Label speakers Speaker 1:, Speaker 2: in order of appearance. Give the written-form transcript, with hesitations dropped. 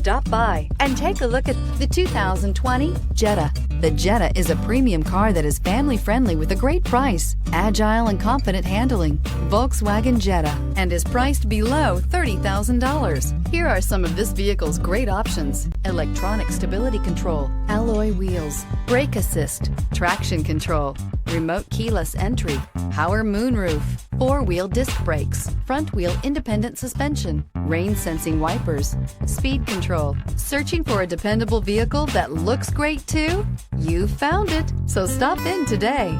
Speaker 1: Stop by and take a look at the 2020 Jetta. The Jetta is a premium car that is family-friendly with a great price, agile and confident handling. Volkswagen Jetta, and is priced below $30,000. Here are some of this vehicle's great options: electronic stability control, alloy wheels, brake assist, traction control, remote keyless entry, power moonroof, four-wheel disc brakes, front-wheel independent suspension, rain-sensing wipers, speed control. Searching for a dependable vehicle that looks great too? You found it, so stop in today.